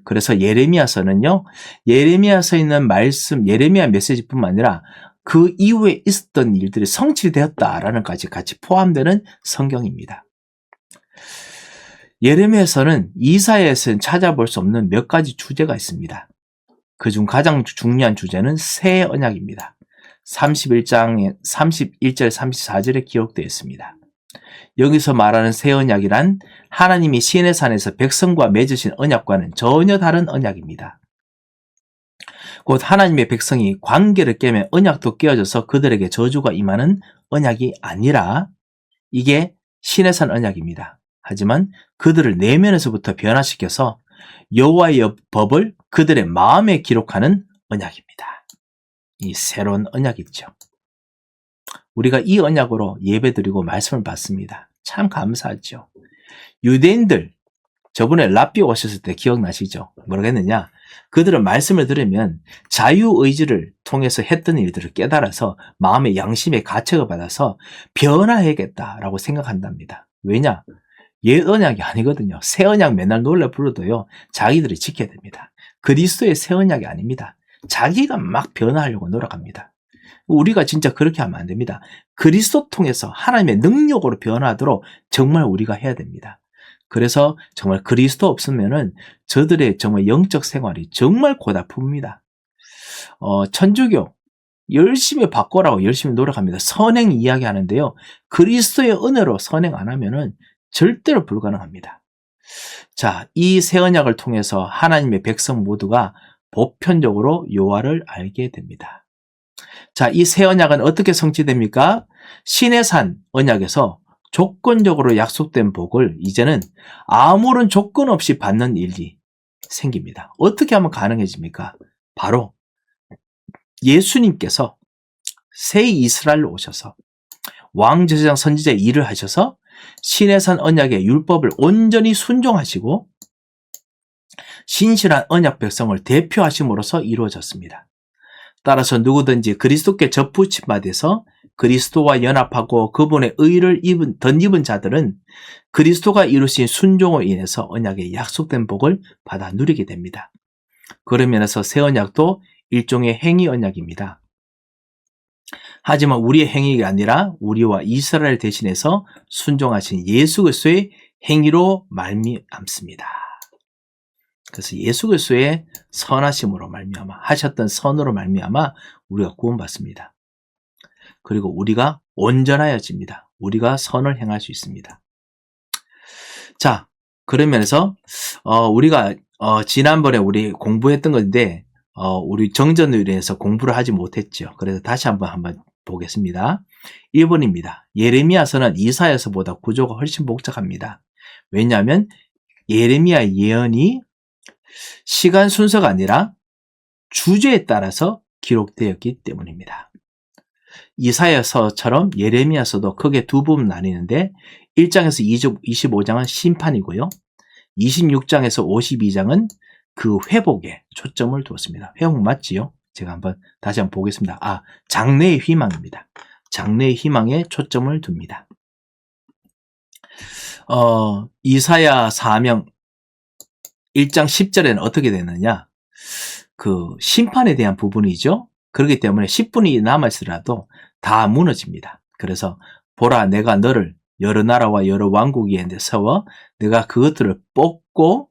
[SPEAKER 1] 그래서 예레미야서는요, 예레미야서에 있는 말씀, 예레미야 메시지뿐만 아니라 그 이후에 있었던 일들이 성취되었다라는 것까지 같이 포함되는 성경입니다. 예레미야서는 이사야에서는 찾아볼 수 없는 몇 가지 주제가 있습니다. 그중 가장 중요한 주제는 새 언약입니다. 31장 31절 34절에 기록되어 있습니다. 여기서 말하는 새 언약이란 하나님이 시내산에서 백성과 맺으신 언약과는 전혀 다른 언약입니다. 곧 하나님의 백성이 관계를 깨면 언약도 깨어져서 그들에게 저주가 임하는 언약이 아니라 이게 시내산 언약입니다. 하지만 그들을 내면에서부터 변화시켜서 여호와의 법을 그들의 마음에 기록하는 언약입니다. 이 새로운 언약이죠. 우리가 이 언약으로 예배드리고 말씀을 받습니다. 참 감사하죠. 유대인들, 저번에 랍비 오셨을 때 기억나시죠? 뭐라고 했느냐? 그들은 말씀을 들으면 자유의지를 통해서 했던 일들을 깨달아서 마음의 양심의 가책을 받아서 변화해야겠다라고 생각한답니다. 왜냐? 옛 언약이 아니거든요. 새 언약 맨날 놀려 불러도요, 자기들이 지켜야 됩니다. 그리스도의 새 언약이 아닙니다. 자기가 막 변화하려고 노력합니다. 우리가 진짜 그렇게 하면 안 됩니다. 그리스도 통해서 하나님의 능력으로 변화하도록 정말 우리가 해야 됩니다. 그래서 정말 그리스도 없으면은 저들의 정말 영적 생활이 정말 고달픕니다. 천주교 열심히 바꾸라고 열심히 노력합니다. 선행 이야기 하는데요. 그리스도의 은혜로 선행 안 하면은 절대로 불가능합니다. 자, 이 새 언약을 통해서 하나님의 백성 모두가 보편적으로 여호와를 알게 됩니다. 자, 이 새 언약은 어떻게 성취됩니까? 시내산 언약에서 조건적으로 약속된 복을 이제는 아무런 조건 없이 받는 일이 생깁니다. 어떻게 하면 가능해집니까? 바로 예수님께서 새 이스라엘로 오셔서 왕, 제사장, 선지자의 일을 하셔서 시내산 언약의 율법을 온전히 순종하시고 신실한 언약 백성을 대표하심으로써 이루어졌습니다. 따라서 누구든지 그리스도께 접붙임 받아서 그리스도와 연합하고 그분의 의를 덧입은 자들은 그리스도가 이루신 순종으로 인해서 언약의 약속된 복을 받아 누리게 됩니다. 그런 면에서 새 언약도 일종의 행위 언약입니다. 하지만 우리의 행위가 아니라 우리와 이스라엘 대신해서 순종하신 예수 그리스도의 행위로 말미암습니다. 그래서 예수 그리스도의 선하심으로 말미암아 하셨던 선으로 말미암아 우리가 구원받습니다. 그리고 우리가 온전하여집니다. 우리가 선을 행할 수 있습니다. 자, 그런 면에서 우리가 지난번에 우리 공부했던 건데 우리 정전으로 인해서 공부를 하지 못했죠. 그래서 다시 한번 보겠습니다. 1번입니다. 예레미야서는 이사야서보다 구조가 훨씬 복잡합니다. 왜냐하면 예레미야의 예언이 시간 순서가 아니라 주제에 따라서 기록되었기 때문입니다. 이사야서처럼 예레미야서도 크게 두 부분 나뉘는데 1장에서 25장은 심판이고요. 26장에서 52장은 그 회복에 초점을 두었습니다. 회복 맞지요? 제가 다시 한번 보겠습니다. 장래의 희망입니다. 장래의 희망에 초점을 둡니다. 이사야 사명 1장 10절에는 어떻게 되느냐? 그 심판에 대한 부분이죠. 그렇기 때문에 10분이 남았으라도 다 무너집니다. 그래서 보라, 내가 너를 여러 나라와 여러 왕국 위에 세워 내가 그것들을 뽑고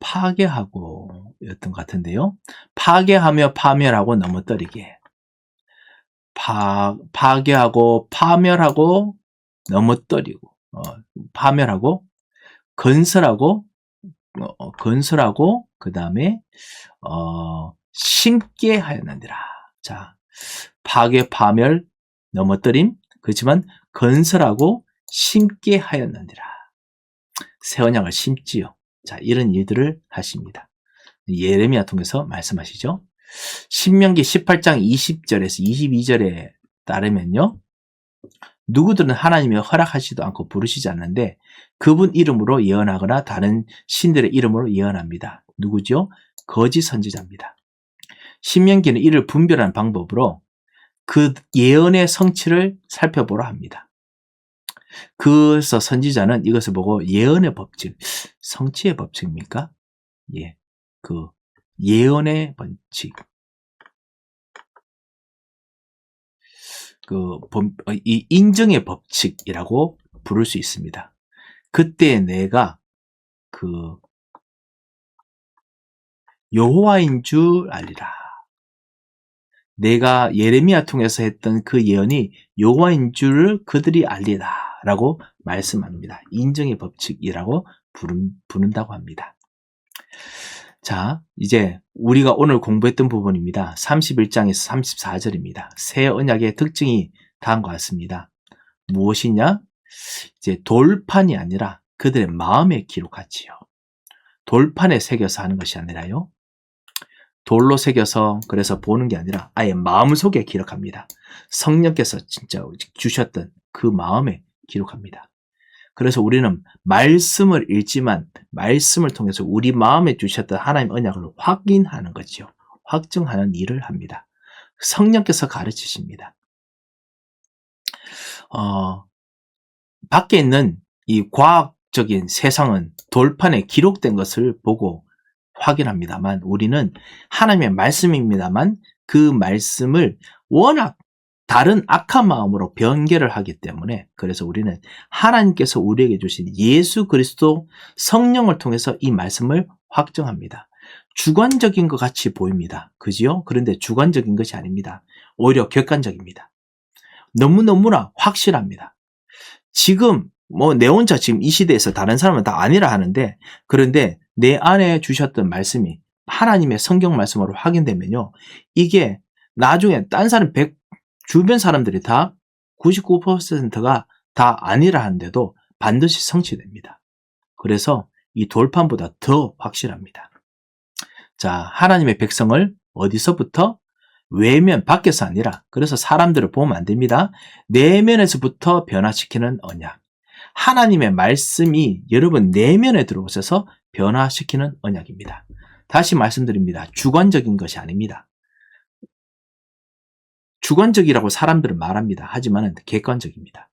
[SPEAKER 1] 파괴하고 였던 것 같은데요. 파괴하며 파멸하고 넘어뜨리게. 파괴하고 파멸하고 넘어뜨리고 파멸하고 건설하고 그 다음에 심게 하였느니라. 자, 파괴, 파멸, 넘어뜨림, 그렇지만 건설하고 심게 하였느니라. 새 언약을 심지요. 자, 이런 일들을 하십니다. 예레미야 통해서 말씀하시죠. 신명기 18장 20절에서 22절에 따르면요. 누구들은 하나님이 허락하지도 않고 부르시지 않는데 그분 이름으로 예언하거나 다른 신들의 이름으로 예언합니다. 누구죠? 거짓 선지자입니다. 신명기는 이를 분별하는 방법으로 그 예언의 성취를 살펴보라 합니다. 그래서 선지자는 이것을 보고 예언의 법칙, 성취의 법칙입니까? 예, 그 예언의 법칙, 이 인정의 법칙이라고 부를 수 있습니다. 그때 내가 그 여호와인 줄 알리라. 내가 예레미야 통해서 했던 그 예언이 여호와인 줄을 그들이 알리라 라고 말씀합니다. 인정의 법칙이라고 부른다고 합니다. 자, 이제 우리가 오늘 공부했던 부분입니다. 31장에서 34절입니다. 새 언약의 특징이 다음과 같습니다. 무엇이냐? 이제 돌판이 아니라 그들의 마음에 기록하지요. 돌판에 새겨서 하는 것이 아니라요. 돌로 새겨서 그래서 보는 게 아니라 아예 마음속에 기록합니다. 성령께서 진짜 주셨던 그 마음에 기록합니다. 그래서 우리는 말씀을 읽지만 말씀을 통해서 우리 마음에 주셨던 하나님 언약을 확인하는 거죠. 확증하는 일을 합니다. 성령께서 가르치십니다. 밖에 있는 이 과학적인 세상은 돌판에 기록된 것을 보고 확인합니다만 우리는 하나님의 말씀입니다만 그 말씀을 워낙 다른 악한 마음으로 변개를 하기 때문에 그래서 우리는 하나님께서 우리에게 주신 예수 그리스도 성령을 통해서 이 말씀을 확정합니다. 주관적인 것 같이 보입니다. 그지요? 그런데 주관적인 것이 아닙니다. 오히려 객관적입니다. 너무너무나 확실합니다. 지금 내 혼자 지금 이 시대에서 다른 사람은 다 아니라 하는데 그런데 내 안에 주셨던 말씀이 하나님의 성경 말씀으로 확인되면요. 이게 나중에 딴 사람 주변 사람들이 다 99%가 다 아니라 하는데도 반드시 성취됩니다. 그래서 이 돌판보다 더 확실합니다. 자, 하나님의 백성을 어디서부터? 외면, 밖에서 아니라 그래서 사람들을 보면 안 됩니다. 내면에서부터 변화시키는 언약. 하나님의 말씀이 여러분 내면에 들어오셔서 변화시키는 언약입니다. 다시 말씀드립니다. 주관적인 것이 아닙니다. 주관적이라고 사람들은 말합니다. 하지만 객관적입니다.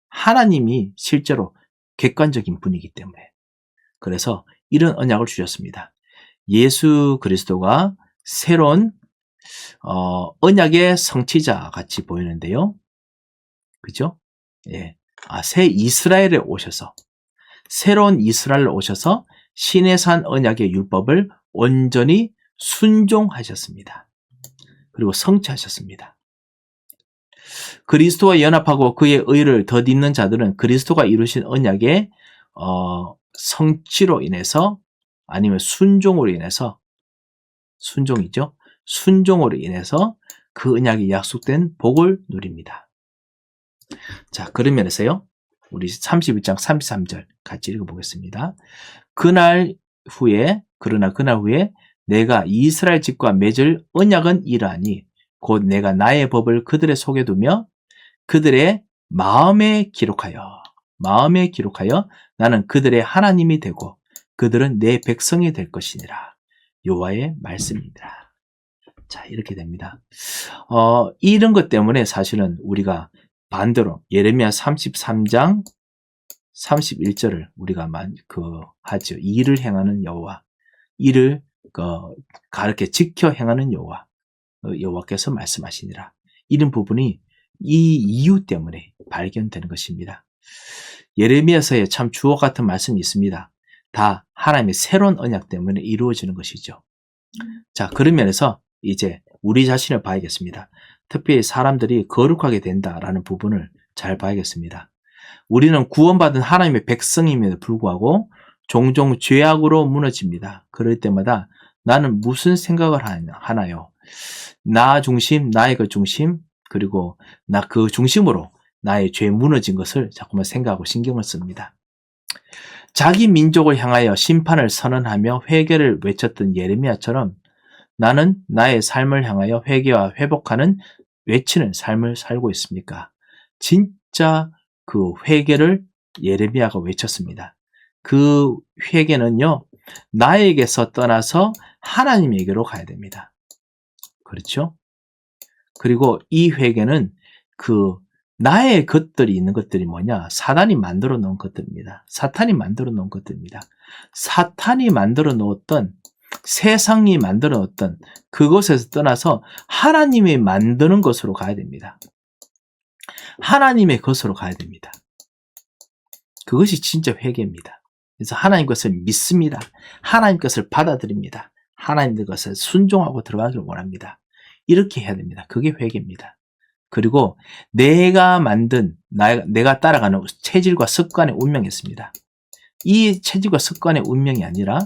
[SPEAKER 1] 하나님이 실제로 객관적인 분이기 때문에 그래서 이런 언약을 주셨습니다. 예수 그리스도가 새로운 언약의 성취자 같이 보이는데요. 그죠? 예. 새 이스라엘에 오셔서 새로운 이스라엘에 오셔서 시내산 언약의 율법을 온전히 순종하셨습니다. 그리고 성취하셨습니다. 그리스도와 연합하고 그의 의를 덧입는 자들은 그리스도가 이루신 언약의 성취로 인해서 아니면 순종으로 인해서 순종이죠. 순종으로 인해서 그 언약이 약속된 복을 누립니다. 자, 그런 면에서요. 우리 31장 33절 같이 읽어보겠습니다. 그러나 그날 후에 내가 이스라엘 집과 맺을 언약은 이러하니 곧 내가 나의 법을 그들의 속에 두며 그들의 마음에 기록하여 나는 그들의 하나님이 되고 그들은 내 백성이 될 것이니라. 여호와의 말씀이니라. 자, 이렇게 됩니다. 이런 것 때문에 사실은 우리가 반대로 예레미야 33장 31절을 우리가 하죠. 일을 행하는 여호와, 이를 가르쳐 지켜 행하는 여호와께서 말씀하시니라. 이런 부분이 이 이유 때문에 발견되는 것입니다. 예레미야서에 참 주옥 같은 말씀이 있습니다. 다 하나님의 새로운 언약 때문에 이루어지는 것이죠. 자, 그런 면에서 이제 우리 자신을 봐야겠습니다. 특별히 사람들이 거룩하게 된다라는 부분을 잘 봐야겠습니다. 우리는 구원받은 하나님의 백성임에도 불구하고 종종 죄악으로 무너집니다. 그럴 때마다 나는 무슨 생각을 하나요? 나 중심, 나의 것 중심, 그리고 나 그 중심으로 나의 죄 무너진 것을 자꾸만 생각하고 신경을 씁니다. 자기 민족을 향하여 심판을 선언하며 회개를 외쳤던 예레미야처럼 나는 나의 삶을 향하여 회개와 회복하는 외치는 삶을 살고 있습니까? 진짜 그 회개를 예레미야가 외쳤습니다. 그 회개는요, 나에게서 떠나서 하나님에게로 가야 됩니다. 그렇죠? 그리고 이 회개는 그 나의 것들이 있는 것들이 뭐냐? 사단이 만들어 놓은 것들입니다. 사탄이 만들어 놓은 것들입니다. 사탄이 만들어 놓았던, 세상이 만들어 놓았던 그것에서 떠나서 하나님이 만드는 것으로 가야 됩니다. 하나님의 것으로 가야 됩니다. 그것이 진짜 회개입니다. 그래서 하나님 것을 믿습니다. 하나님 것을 받아들입니다. 하나님 것을 순종하고 들어가기를 원합니다. 이렇게 해야 됩니다. 그게 회개입니다. 그리고 내가 만든, 내가 따라가는 체질과 습관의 운명이 있습니다. 이 체질과 습관의 운명이 아니라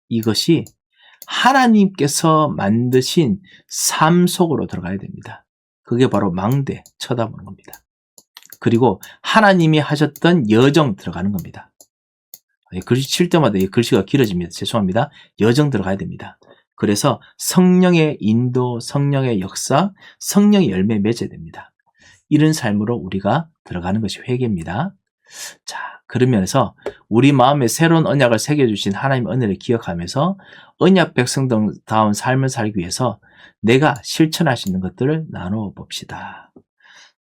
[SPEAKER 1] 이것이 하나님께서 만드신 삶 속으로 들어가야 됩니다. 그게 바로 망대, 쳐다보는 겁니다. 그리고 하나님이 하셨던 여정 들어가는 겁니다. 글씨 칠 때마다 이 글씨가 길어집니다. 죄송합니다. 여정 들어가야 됩니다. 그래서 성령의 인도, 성령의 역사, 성령의 열매 맺어야 됩니다. 이런 삶으로 우리가 들어가는 것이 회개입니다. 자, 그러면서 우리 마음에 새로운 언약을 새겨주신 하나님의 은혜를 기억하면서 언약 백성다운 삶을 살기 위해서 내가 실천할 수 있는 것들을 나누어 봅시다.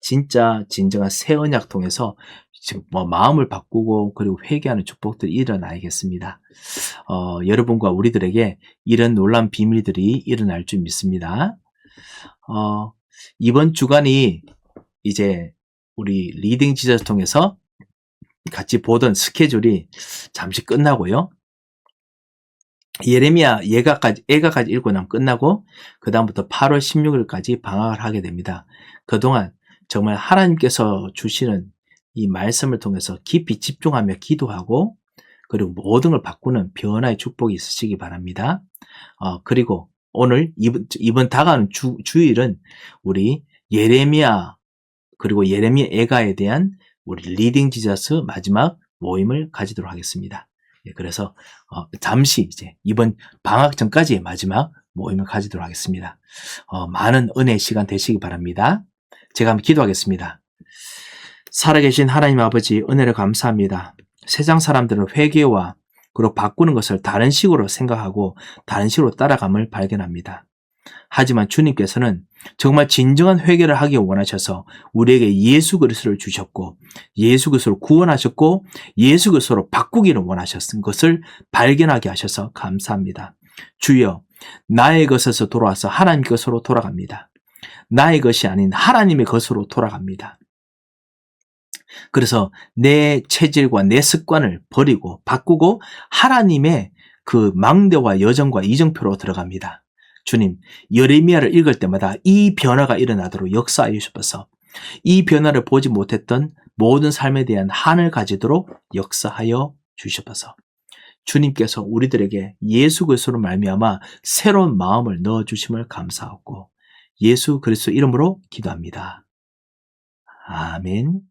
[SPEAKER 1] 진짜 진정한 새 언약 통해서 지금 마음을 바꾸고 그리고 회개하는 축복들이 일어나야겠습니다. 여러분과 우리들에게 이런 놀라운 비밀들이 일어날 줄 믿습니다. 이번 주간이 이제 우리 리딩 지저스 통해서 같이 보던 스케줄이 잠시 끝나고요. 예레미야 예가까지 읽고 나면 끝나고 그 다음부터 8월 16일까지 방학을 하게 됩니다. 그동안 정말 하나님께서 주시는 이 말씀을 통해서 깊이 집중하며 기도하고 그리고 모든 걸 바꾸는 변화의 축복이 있으시기 바랍니다. 그리고 오늘 이번 다가오는 주일은 우리 예레미야 그리고 예레미야 예가에 대한 우리 리딩 지저스 마지막 모임을 가지도록 하겠습니다. 그래서 잠시 이제 이번 방학 전까지 마지막 모임을 가지도록 하겠습니다. 많은 은혜의 시간 되시기 바랍니다. 제가 한번 기도하겠습니다. 살아계신 하나님 아버지 은혜를 감사합니다. 세상 사람들은 회개와 그리고 바꾸는 것을 다른 식으로 생각하고 다른 식으로 따라감을 발견합니다. 하지만 주님께서는 정말 진정한 회개를 하기 원하셔서 우리에게 예수 그리스도를 주셨고 예수 그리스도로 구원하셨고 예수 그리스도로 바꾸기를 원하셨은 것을 발견하게 하셔서 감사합니다. 주여, 나의 것에서 돌아와서 하나님 것으로 돌아갑니다. 나의 것이 아닌 하나님의 것으로 돌아갑니다. 그래서 내 체질과 내 습관을 버리고 바꾸고 하나님의 그 망대와 여정과 이정표로 들어갑니다. 주님, 예레미야를 읽을 때마다 이 변화가 일어나도록 역사하여 주셔서 이 변화를 보지 못했던 모든 삶에 대한 한을 가지도록 역사하여 주셔서 주님께서 우리들에게 예수 그리스도로 말미암아 새로운 마음을 넣어주심을 감사하고 예수 그리스도 이름으로 기도합니다. 아멘.